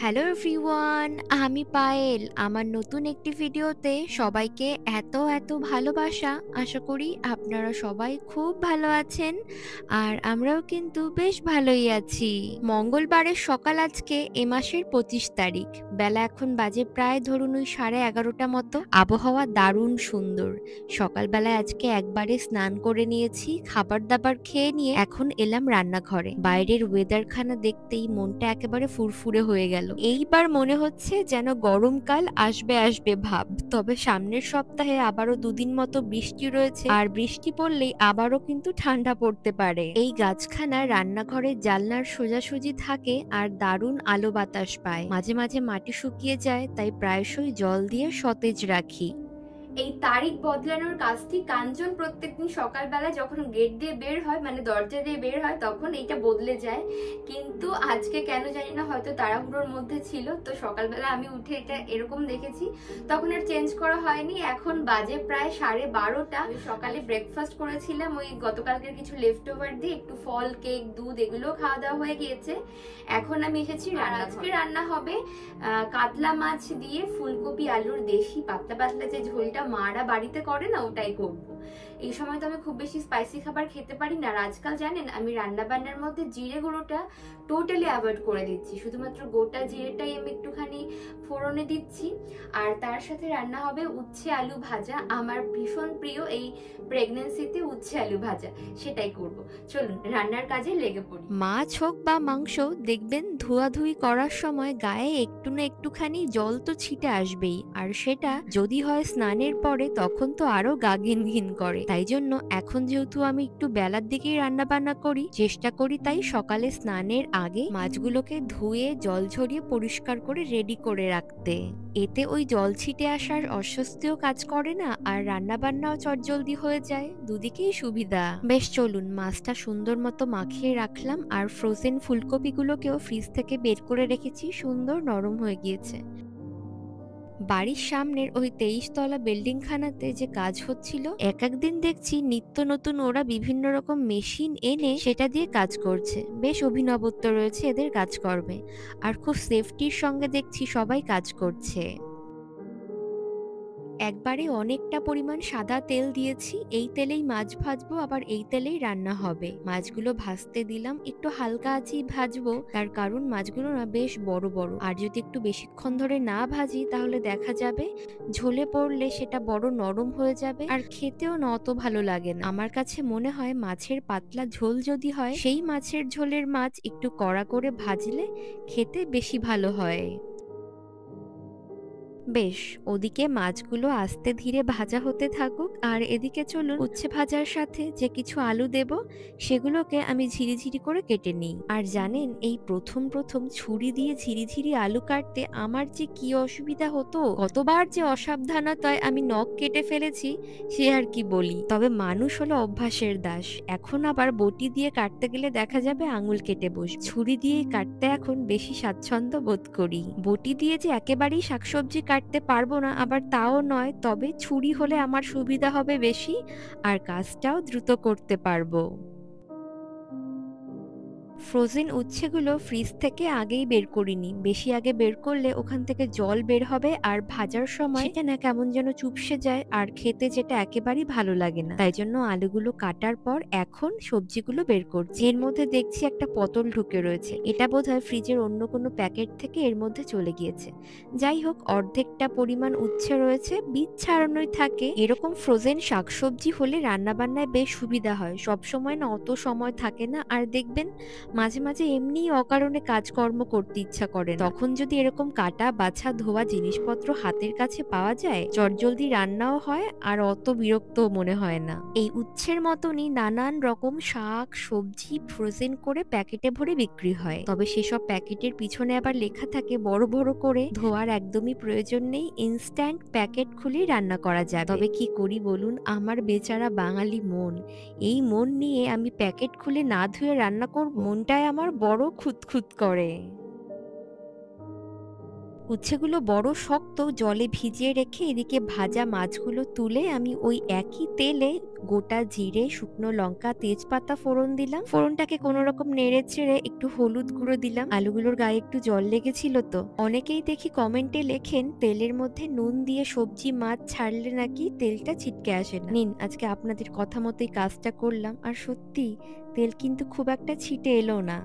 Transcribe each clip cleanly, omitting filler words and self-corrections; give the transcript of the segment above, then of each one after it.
Hello everyone, আমি পায়েল। আমার নতুন একটি ভিডিওতে সবাইকে এত এত ভালোবাসা। আশা করি আপনারা সবাই খুব ভালো আছেন, আর আমরাও কিন্তু বেশ ভালোই আছি। মঙ্গলবারের সকাল আজকে এ মাসের 25 তারিখ। বেলা এখন বাজে প্রায় ধরুন ওই 11:30 মতো। আবহাওয়া দারুণ সুন্দর। সকালবেলায় আজকে একবারে স্নান করে নিয়েছি, খাবার দাবার খেয়ে নিয়ে এখন এলাম রান্নাঘরে। বাইরের ওয়েদারখানা দেখতেই মনটা একেবারে ফুরফুরে হয়ে গেল। এইবার মনে হচ্ছে যেন গরমকাল আসবে আসবে ভাব। তবে সামনের সপ্তাহে আবারও 2 দিন মতো বৃষ্টি রয়েছে, আর বৃষ্টি পড়লেই আবারও কিন্তু ঠান্ডা পড়তে পারে। এই গাছখানা রান্নাঘরের জানলার সোজাসুজি থাকে আর দারুণ আলো বাতাস পায়। মাঝে মাঝে মাটি শুকিয়ে যায়, তাই প্রায়শই জল দিয়ে সতেজ রাখি। এই তারিখ বদলানোর কাজটি কাঞ্চন প্রত্যেকদিন সকালবেলা যখন গেট দিয়ে বের হয়, মানে দরজা দিয়ে বের হয়, তখন এইটা বদলে যায়। কিন্তু আজকে কেন জানি না, হয়তো তাড়াহুড়োর মধ্যে ছিল, তো সকালবেলা আমি উঠে এটা এরকম দেখেছি, তখন আর চেঞ্জ করা হয়নি। এখন বাজে প্রায় 12:30। আমি সকালে ব্রেকফাস্ট করেছিলাম ওই গতকালকের কিছু লেফট ওভার দিয়ে, একটু ফল, কেক, দুধ এগুলো খাওয়া দাওয়া হয়ে গিয়েছে। এখন আমি এসেছি আজকে রান্না হবে কাতলা মাছ দিয়ে ফুলকপি আলুর দেশি পাতলা পাতলা যে ঝোলটা মারা বাড়িতে করে না, ওটাই করব। এই সময় তো আমি খুব বেশি স্পাইসি খাবার খেতে পারি না, আর আজকাল জানেন আমি রান্না বান্নার মধ্যে জিরে গুঁড়োটা টোটালি অ্যাভয়েড করে দিচ্ছি। শুধুমাত্র গোটা জিরেটাই আমি একটুখানি ফোড়নে দিচ্ছি। আর তার সাথে রান্না হবে উচ্ছে আলু ভাজা। আমার ভীষণ প্রিয় এই প্রেগন্যান্সিতে উচ্ছে আলু ভাজা, সেটাই করব। চলুন রান্নার কাজে লেগে পড়ি। মাছ হোক বা মাংস, দেখবেন ধোয়াধুয়ি করার সময় গায়ে একটু না একটুখানি জল তো ছিটে আসবেই, আর সেটা যদি হয় স্নানের পরে, তখন তো আরো গা ঘিন ঘিন করে। তাই জন্য এখন যেহেতু আমি একটু বেলার দিকেই রান্না বান্না করি, চেষ্টা করি তাই সকালে স্নানের আগে মাছগুলোকে ধুয়ে জল ঝরিয়ে পরিষ্কার করে রেডি করে রাখতে। এতে ওই জল ছিটে আসার অস্বস্তিও কাজ করে না, আর রান্না বান্নাও চটজলদি হয়ে যায়। দুদিকেই সুবিধা। বেশ, চলুন মাছটা সুন্দর মতো মাখিয়ে রাখলাম, আর ফ্রোজেন ফুলকপিগুলোকেও ফ্রিজ থেকে বের করে রেখেছি, সুন্দর নরম হয়ে গিয়েছে। বাড়ির সামনের ওই 23 তলা বিল্ডিং খানাতে যে কাজ হচ্ছিল, এক একদিন দেখছি নিত্য নতুন ওরা বিভিন্ন রকম মেশিন এনে সেটা দিয়ে কাজ করছে। বেশ অভিনবত্ব রয়েছে এদের কাজকর্মে, আর খুব সেফটির সঙ্গে দেখছি সবাই কাজ করছে। একবারে অনেকটা পরিমাণ সাদা তেল দিয়েছি। এই তেলেই মাছ ভাজবো, আবার এই তেলেই রান্না হবে। মাছগুলো ভাজতে দিলাম, একটু হালকা আঁচেই ভাজবো, তার কারণ মাছগুলো না বেশ বড় বড়, আর যদি একটু বেশিক্ষণ ধরে না ভাজি তাহলে দেখা যাবে ঝোলে পড়লে সেটা বড় নরম হয়ে যাবে, আর খেতেও না অত ভালো লাগে না। আমার কাছে মনে হয় মাছের পাতলা ঝোল যদি হয়, সেই মাছের ঝোলের মাছ একটু কড়া করে ভাজলে খেতে বেশি ভালো হয়। বেশ, ওদিকে মাছগুলো আস্তে ধীরে ভাজা হতে থাকুক, আর এদিকে চলুন উচ্ছে ভাজার সাথে যে কিছু আলু দেব সেগুলোকে আমি ঝিরিঝিরি করে কেটে নিই। আর জানেন, এই প্রথম প্রথম ছুরি দিয়ে ঝিরিঝিরি আলু কাটতে আমার যে কি অসুবিধা হতো, কতবার যে অসাবধানতায় আমি নখ কেটে ফেলেছি সে আর কি বলি। তবে মানুষ হলো অভ্যাসের দাস। এখন আবার বটি দিয়ে কাটতে গেলে দেখা যাবে আঙুল কেটে বসবে। ছুরি দিয়ে কাটতে এখন বেশি স্বাচ্ছন্দ্য বোধ করি। বটি দিয়ে যে একেবারেই শাকসবজি কাটতে পারবো না আবার তাও নয়, তবে ছুরি হলে আমার সুবিধা হবে বেশি, আর কাজটাও দ্রুত করতে পারবো। ফ্রোজেন উচ্ছেগুলো ফ্রিজ থেকে আগেই বের করিনি। বেশি আগে বের করলে ওখান থেকে জল বের হবে, আর ভাজার সময় সেটা না কেমন যেন চুপসে যায়, আর খেতে যেটা একেবারেই ভালো লাগে না। তাই জন্য আলুগুলো কাটার পর এখন সবজিগুলো বের করছি। এর মধ্যে দেখছি একটা পটল ঢুকে রয়েছে, এটা বোধহয় ফ্রিজের অন্য কোনো প্যাকেট থেকে এর মধ্যে চলে গিয়েছে। যাই হোক, অর্ধেকটা পরিমাণ উচ্ছে রয়েছে, বীজ ছাড়ানোই থাকে। এরকম ফ্রোজেন শাকসবজি হলে রান্নাবান্নায় বেশ সুবিধা হয়। সব সময় না অত সময় থাকে না, আর দেখবেন মাঝে মাঝে এমনিই অকারণে কাজকর্ম করতে ইচ্ছা করে না। তখন যদি এরকম কাটা বাছা ধোয়া জিনিসপত্র হাতের কাছে পাওয়া যায়, চটজলদি রান্নাও হয়, আর অত বিরক্তও মনে হয় না। এই উচ্ছের মতনই নানান রকম শাক সবজি ফ্রোজেন করে প্যাকেটে ভরে বিক্রি হয়। তবে সেসব প্যাকেটের পিছনে আবার লেখা থাকে বড় বড় করে, ধোয়ার একদমই প্রয়োজন নেই, ইনস্ট্যান্ট প্যাকেট খুলেই রান্না করা যাবে। তবে কি করি বলুন, আমার বেচারা বাঙালি মন, এই মন নিয়ে আমি প্যাকেট খুলে না ধুয়ে রান্না করব? মনটায় আমার বড় খুঁতখুত করে। উচ্ছেগুলো বড় শক্ত, জলে ভিজিয়ে রেখে এদিকে ভাজা মাছগুলো তুলে আমি ওই একই তেলে গোটা জিরে, শুকনো লঙ্কা, তেজপাতা ফোড়ন দিলাম। ফোড়নটাকে কোনো রকম নেড়ে চেড়ে একটু হলুদ গুঁড়ো দিলাম। আলুগুলোর গায়ে একটু জল লেগেছিল তো। অনেকেই দেখি কমেন্টে লেখেন তেলের মধ্যে নুন দিয়ে সবজি মাছ ছাড়লে নাকি তেলটা ছিটকে আসে না। নিন, আজকে আপনাদের কথা মতোই কাজটা করলাম, আর সত্যি তেল কিন্তু খুব একটা ছিটে এলো না।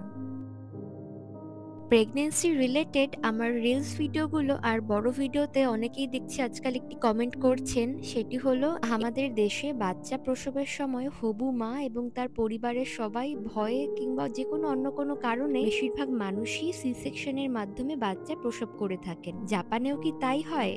প্রেগনেন্সি রিলেটেড আমার রিলস ভিডিওগুলো আর বড় ভিডিওতে অনেকেই দেখছি আজকাল একটি কমেন্ট করছেন, সেটি হলো আমাদের দেশে বাচ্চা প্রসবের সময় হবু মা এবং তার পরিবারের সবাই ভয়ে কিংবা যে কোনো অন্য কোনো কারণে বেশিরভাগ মানুষই সি সেকশনের মাধ্যমে বাচ্চা প্রসব করে থাকেন। জাপানেও কি তাই হয়?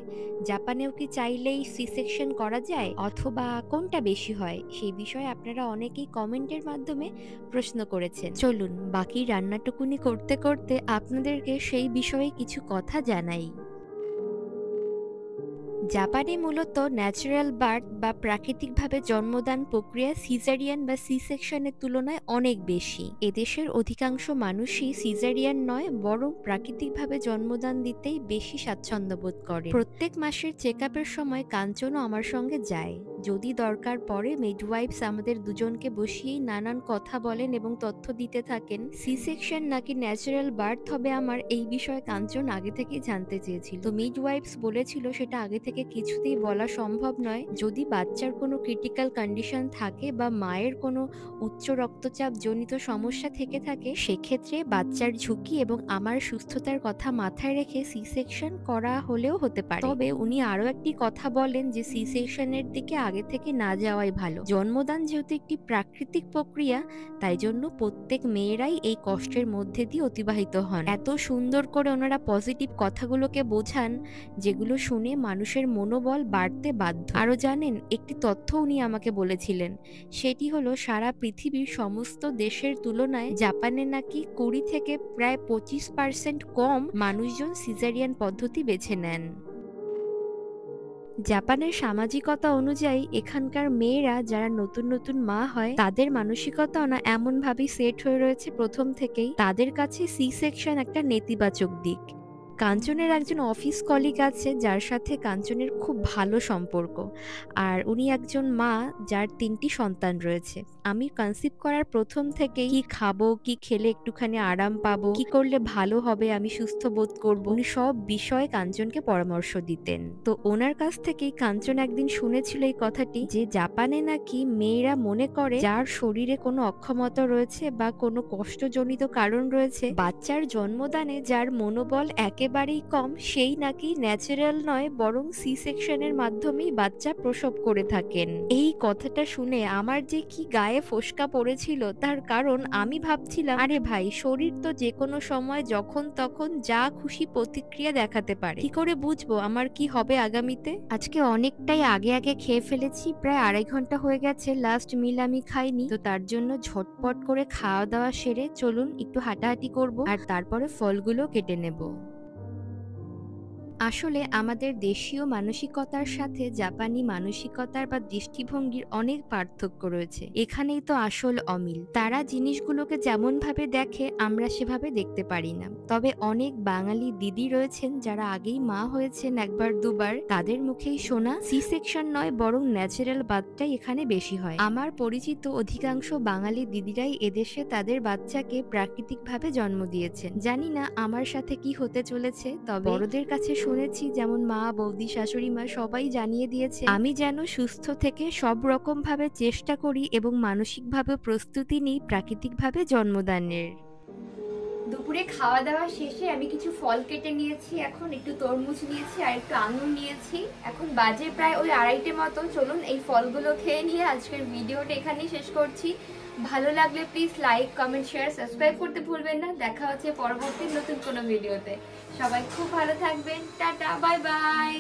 জাপানেও কি চাইলেই সি সেকশন করা যায়, অথবা কোনটা বেশি হয়? সেই বিষয়ে আপনারা অনেকেই কমেন্টের মাধ্যমে প্রশ্ন করেছেন। চলুন বাকি রান্নাটুকুনি করতে করতে আপনাদেরকে সেই বিষয়ে কিছু কথা জানাই। জাপানে মূলত ন্যাচারাল বার্থ বা প্রাকৃতিকভাবে জন্মদান প্রক্রিয়া সিজারিয়ান বা সি সেকশনের তুলনায় অনেক বেশি। এদেশের অধিকাংশ মানুষই সিজারিয়ান নয়, বরং প্রাকৃতিকভাবে জন্মদান দিতেই বেশি স্বাচ্ছন্দ্য বোধ করে। প্রত্যেক মাসের চেক আপের সময় কাঞ্চনও আমার সঙ্গে যায়। যদি দরকার পড়ে মিডওয়াইফস আমাদের দুজনকে বসিয়েই নানান কথা বলেন এবং তথ্য দিতে থাকেন। সি সেকশন নাকি ন্যাচারাল বার্থ হবে আমার এই বিষয়ে কাঞ্চন আগে থেকেই জানতে চেয়েছিল। তো মিডওয়াইফস বলেছিল সেটা আগে থেকে কিছুতেই বলা সম্ভব নয়। যদি বাচ্চার কোনো ক্রিটিক্যাল কন্ডিশন থাকে বা মায়ের কোনো উচ্চ রক্তচাপ জনিত সমস্যা থেকে থাকে, সেক্ষেত্রে বাচ্চার ঝুঁকি এবং আমার সুস্থতার কথা মাথায় রেখে সি সেকশন করা হলেও হতে পারে। তবে উনি আরো একটি কথা বলেন যে সি সেকশনের দিকে আগে থেকে না যাওয়াই ভালো। জন্মদান যেহেতু একটি প্রাকৃতিক প্রক্রিয়া, তাই জন্য প্রত্যেক মেয়েরাই এই কষ্টের মধ্যে দিয়ে অতিবাহিত হন। এত সুন্দর করে ওনারা পজিটিভ কথাগুলোকে বোঝান, যেগুলো শুনে মানুষের মনোবল বাড়তে বাধ্য। আরো জানেন, একটি তথ্য উনি আমাকে বলেছিলেন, সেটি হলো সারা পৃথিবীর সমস্ত দেশের তুলনায় জাপানে নাকি 20 থেকে প্রায় 25% কম মানুষজন সিজারিয়ান পদ্ধতি বেছে নেন। জাপানের সামাজিকতা অনুযায়ী এখানকার মেয়েরা যারা নতুন নতুন মা হয়, তাদের মানসিকতাও না এমন ভাবেই সেট হয়ে রয়েছে প্রথম থেকেই। তাদের কাছে সি সেকশন একটা নেতিবাচক দিক। কাঞ্চনের একজন অফিস কলিগ আছে যার সাথে কাঞ্চনের খুব ভালো সম্পর্ক, আর উনি একজন মা যার 3টি সন্তান রয়েছে। আমি কনসিভ করার প্রথম থেকেই কি খাবো, কি খেলে একটুখানি আরাম পাবো, কি করলে ভালো হবে, আমি সুস্থ বোধ করবো, উনি সব বিষয়ে কাঞ্চনকে পরামর্শ দিতেন। তো ওনার কাছ থেকেই কাঞ্চন একদিন শুনেছিল এই কথাটি, যে জাপানে নাকি মেয়েরা মনে করে যার শরীরে কোনো অক্ষমতা রয়েছে বা কোনো কষ্টজনিত কারণ রয়েছে, বাচ্চার জন্মদানে যার মনোবল একেবারেই কম, সেই নাকি ন্যাচারাল নয় বরং সি সেকশনের মাধ্যমেই বাচ্চা প্রসব করে থাকেন। এই কথাটা শুনে আমার যে কি গায়ে ফোসকা পড়েছিল, তার কারণ আমি ভাবছিলাম, আরে ভাই, শরীর তো যে কোনো সময় যখন তখন যা খুশি প্রতিক্রিয়া দেখাতে পারে, কি করে বুঝবো আমার কি হবে আগামীতে? আজকে অনেকটাই আগে আগে খেয়ে ফেলেছি, প্রায় 2.5 ঘন্টা হয়ে গেছে লাস্ট মিল আমি খাইনি। তো তার জন্য ঝটপট করে খাওয়া দাওয়া সেরে চলুন একটু হাঁটাহাঁটি করব, আর তারপরে ফলগুলো কেটে নেব। আসলে আমাদের দেশীয় মানসিকতার সাথে জাপানি মানসিকতার বা দৃষ্টিভঙ্গির অনেক পার্থক্য রয়েছে। এখানেই তো আসল অমিল। তারা জিনিসগুলোকে যেমন ভাবে দেখে আমরা সেভাবে দেখতে পারি না। তবে অনেক বাঙালি দিদি রয়েছেন যারা আগেই মা হয়েছেন একবার দুবার, তাদের মুখেই শোনা সি সেকশন নয় বরং ন্যাচারাল বার্থটাই এখানে বেশি হয়। আমার পরিচিত অধিকাংশ বাঙালি দিদিরাই এদেশে তাদের বাচ্চাকে প্রাকৃতিকভাবে জন্ম দিয়েছেন। জানি না আমার সাথে কি হতে চলেছে, তবে বড়দের কাছে শুনেছি, যেমন মা, বৌদি, শাশুড়ি মা সবাই জানিয়ে দিয়েছে আমি যেন সুস্থ থেকে সব রকম ভাবে চেষ্টা করি এবং মানসিকভাবে প্রস্তুতি নিই প্রাকৃতিকভাবে জন্মদানের। দুপুরে খাওয়া দাওয়া শেষে আমি কিছু ফল কেটে নিয়েছি, এখন একটু তরমুজ নিয়েছি আর একটু আঙুর নিয়েছি। এখন বাজে প্রায় ওই 2:30 মতো। চলুন এই ফলগুলো খেয়ে নিয়ে আজকের ভিডিওটা এখানেই শেষ করছি। ভালো লাগলে please like, comment, share, subscribe করতে ভুলবেন না। দেখা হচ্ছে পরবর্তী নতুন কোনো ভিডিওতে। সবাই খুব ভালো থাকবেন। Tata, bye bye.